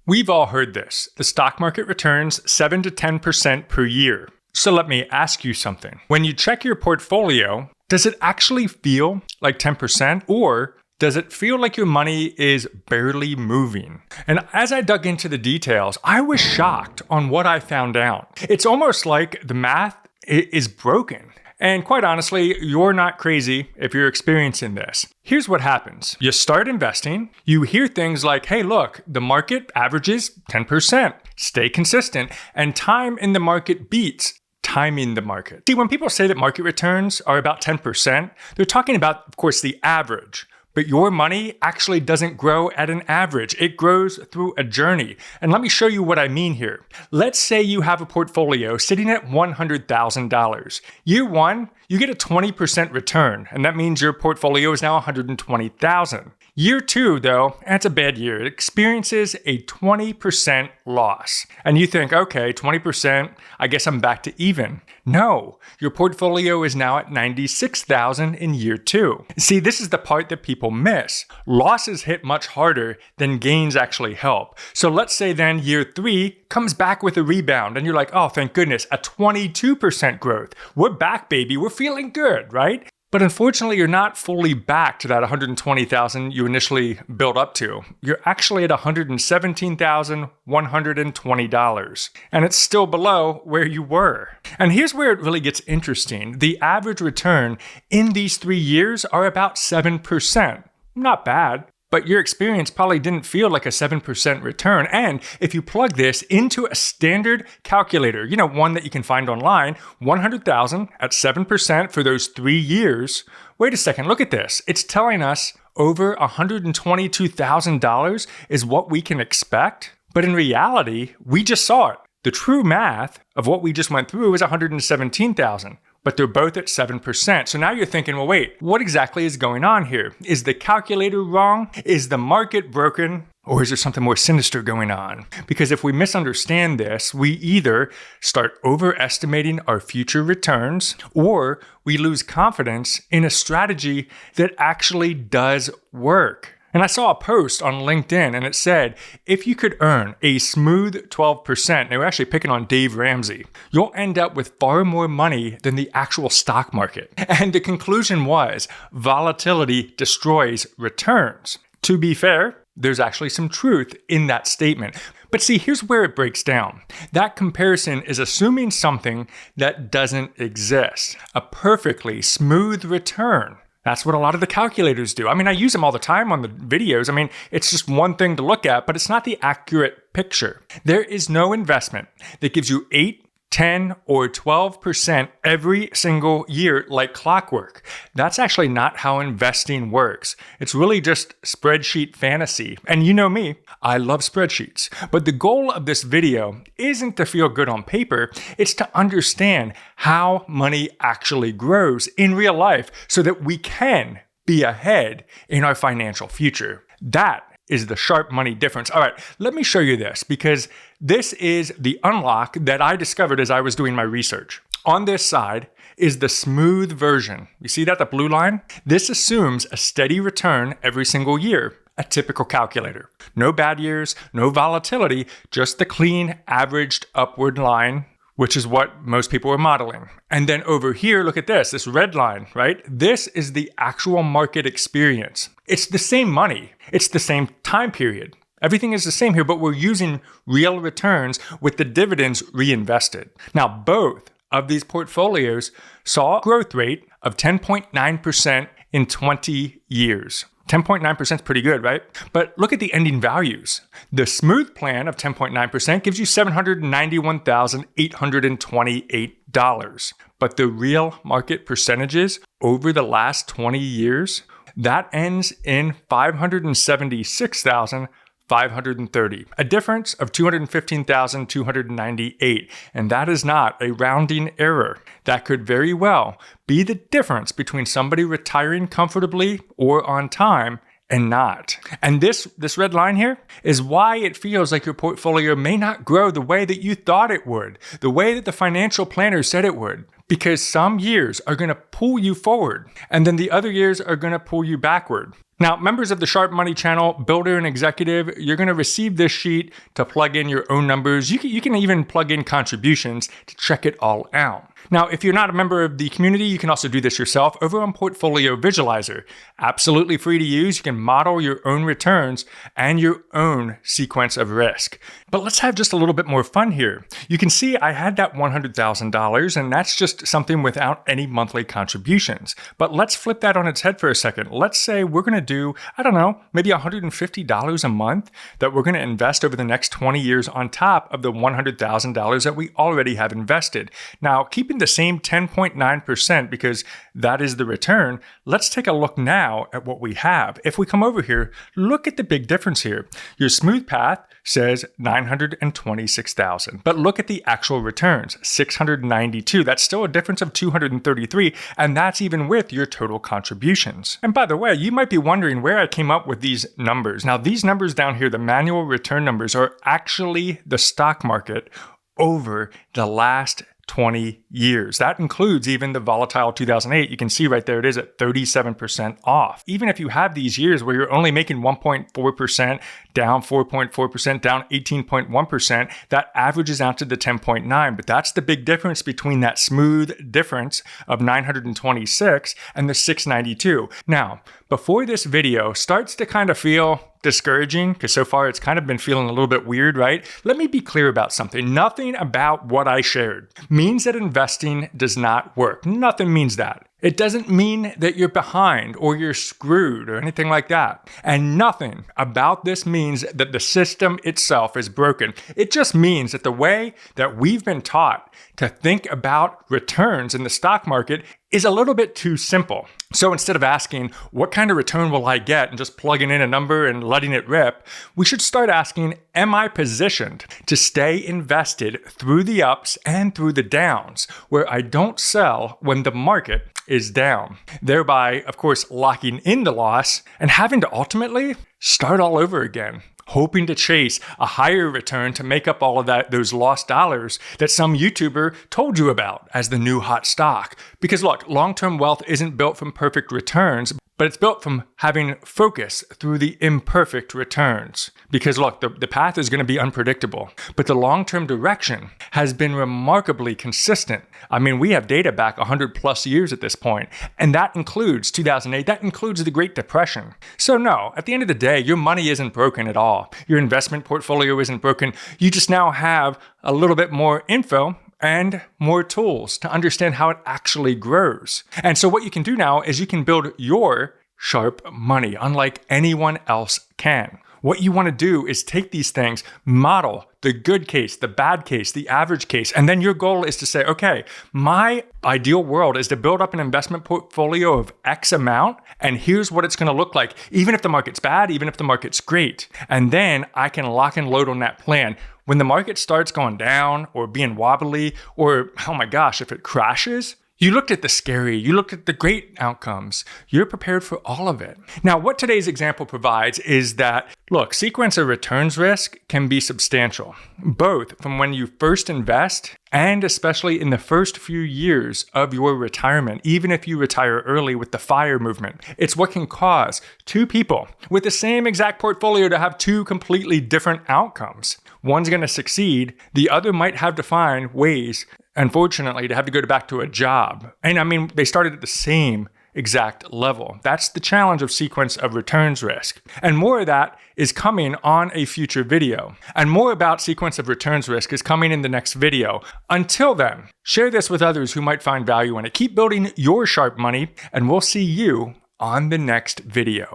We've all heard this. The stock market returns 7 to 10% per year. So let me ask you something. When you check your portfolio, does it actually feel like 10%, or does it feel like your money is barely moving? And as I dug into the details, I was shocked on what I found out. It's almost like the math is broken. And quite honestly, you're not crazy if you're experiencing this. Here's what happens. You start investing, you hear things like, hey, look, the market averages 10%. Stay consistent, and time in the market beats timing the market. See, when people say that market returns are about 10%, they're talking about, of course, the average. But your money actually doesn't grow at an average. It grows through a journey. And let me show you what I mean here. Let's say you have a portfolio sitting at $100,000. Year one, you get a 20% return, and that means your portfolio is now $120,000. Year two, though, that's a bad year. It experiences a 20% loss. And you think, okay, 20%, I guess I'm back to even. No, your portfolio is now at $96,000 in year two. See, this is the part that people miss. Losses hit much harder than gains actually help. So let's say then year three comes back with a rebound, and you're like, oh, thank goodness, a 22% growth. We're back, baby. We're feeling good, right? But unfortunately, you're not fully back to that $120,000 you initially built up to. You're actually at $117,120, and it's still below where you were. And here's where it really gets interesting. The average return in these 3 years are about 7%. Not bad. But your experience probably didn't feel like a 7% return. And if you plug this into a standard calculator, one that you can find online, 100,000 at 7% for those 3 years. Wait a second, look at this. It's telling us over $122,000 is what we can expect. But in reality, we just saw it. The true math of what we just went through is 117,000. But they're both at 7%. So now you're thinking, well, wait, what exactly is going on here? Is the calculator wrong? Is the market broken? Or is there something more sinister going on? Because if we misunderstand this, we either start overestimating our future returns, or we lose confidence in a strategy that actually does work. And I saw a post on LinkedIn, and it said, if you could earn a smooth 12%, they were actually picking on Dave Ramsey, you'll end up with far more money than the actual stock market. And the conclusion was, volatility destroys returns. To be fair, there's actually some truth in that statement. But see, here's where it breaks down. That comparison is assuming something that doesn't exist, a perfectly smooth return. That's what a lot of the calculators do. I use them all the time on the videos. It's just one thing to look at, but it's not the accurate picture. There is no investment that gives you 8, 10, or 12% every single year like clockwork. That's actually not how investing works. It's really just spreadsheet fantasy. And you know me, I love spreadsheets. But the goal of this video isn't to feel good on paper. It's to understand how money actually grows in real life so that we can be ahead in our financial future. That is the Sharpe money difference. All right, let me show you this, because this is the unlock that I discovered as I was doing my research. On this side is the smooth version. You see that, the blue line? This assumes a steady return every single year, a typical calculator. No bad years, no volatility, just the clean, averaged upward line, which is what most people are modeling. And then over here, look at this red line, right? This is the actual market experience. It's the same money. It's the same time period. Everything is the same here, but we're using real returns with the dividends reinvested. Now, both of these portfolios saw a growth rate of 10.9% in 20 years. 10.9% is pretty good, right? But look at the ending values. The smooth plan of 10.9% gives you $791,828. But the real market percentages over the last 20 years, that ends in $576,530, a difference of $215,298. And that is not a rounding error. That could very well be the difference between somebody retiring comfortably or on time and not. And this red line here is why it feels like your portfolio may not grow the way that you thought it would, the way that the financial planner said it would. Because some years are going to pull you forward, and then the other years are going to pull you backward. Now, members of the Sharpe Money channel, builder and executive, you're going to receive this sheet to plug in your own numbers. You can even plug in contributions to check it all out. Now, if you're not a member of the community, you can also do this yourself over on Portfolio Visualizer. Absolutely free to use. You can model your own returns and your own sequence of risk. But let's have just a little bit more fun here. You can see I had that $100,000, and that's just something without any monthly contributions. But let's flip that on its head for a second. Let's say we're going to do, I don't know, maybe $150 a month that we're going to invest over the next 20 years on top of the $100,000 that we already have invested. Now, keeping the same 10.9% because that is the return, let's take a look now at what we have. If we come over here, look at the big difference here. Your smooth path says 926,000, but look at the actual returns, 692. That's still a difference of 233, and that's even with your total contributions. And by the way, you might be wondering where I came up with these numbers. Now, these numbers down here, the manual return numbers, are actually the stock market over the last 20 years. That includes even the volatile 2008. You can see right there, it is at 37% off. Even if you have these years where you're only making 1.4%, down 4.4%, down 18.1%, that averages out to the 10.9. But that's the big difference between that smooth difference of 926 and the 692. Now, before this video starts to kind of feel discouraging, because so far it's kind of been feeling a little bit weird, right? Let me be clear about something. Nothing about what I shared means that investing does not work. Nothing means that. It doesn't mean that you're behind or you're screwed or anything like that. And nothing about this means that the system itself is broken. It just means that the way that we've been taught to think about returns in the stock market is a little bit too simple. So instead of asking, what kind of return will I get, and just plugging in a number and letting it rip, we should start asking, am I positioned to stay invested through the ups and through the downs, where I don't sell when the market is down, thereby, of course, locking in the loss and having to ultimately start all over again, hoping to chase a higher return to make up all of those lost dollars that some YouTuber told you about as the new hot stock. Because look, long-term wealth isn't built from perfect returns, but it's built from having focus through the imperfect returns. Because look, the path is going to be unpredictable, but the long-term direction has been remarkably consistent. I mean, we have data back 100 plus years at this point, and that includes 2008, that includes the Great Depression. So no, at the end of the day, your money isn't broken at all. Your investment portfolio isn't broken. You just now have a little bit more info and more tools to understand how it actually grows. And so what you can do now is you can build your Sharpe money unlike anyone else can. What you want to do is take these things, model the good case, the bad case, the average case, and then your goal is to say, okay, my ideal world is to build up an investment portfolio of X amount, and here's what it's going to look like, even if the market's bad, even if the market's great. And then I can lock and load on that plan. When the market starts going down or being wobbly, or, oh my gosh, if it crashes, you looked at the scary, you looked at the great outcomes. You're prepared for all of it. Now, what today's example provides is that, look, sequence of returns risk can be substantial, both from when you first invest and especially in the first few years of your retirement, even if you retire early with the FIRE movement. It's what can cause two people with the same exact portfolio to have two completely different outcomes. One's going to succeed, the other might have to find ways, unfortunately, to have to go back to a job. And I mean, they started at the same exact level. That's the challenge of sequence of returns risk. And more of that is coming on a future video. And more about sequence of returns risk is coming in the next video. Until then, share this with others who might find value in it. Keep building your Sharpe money, and we'll see you on the next video.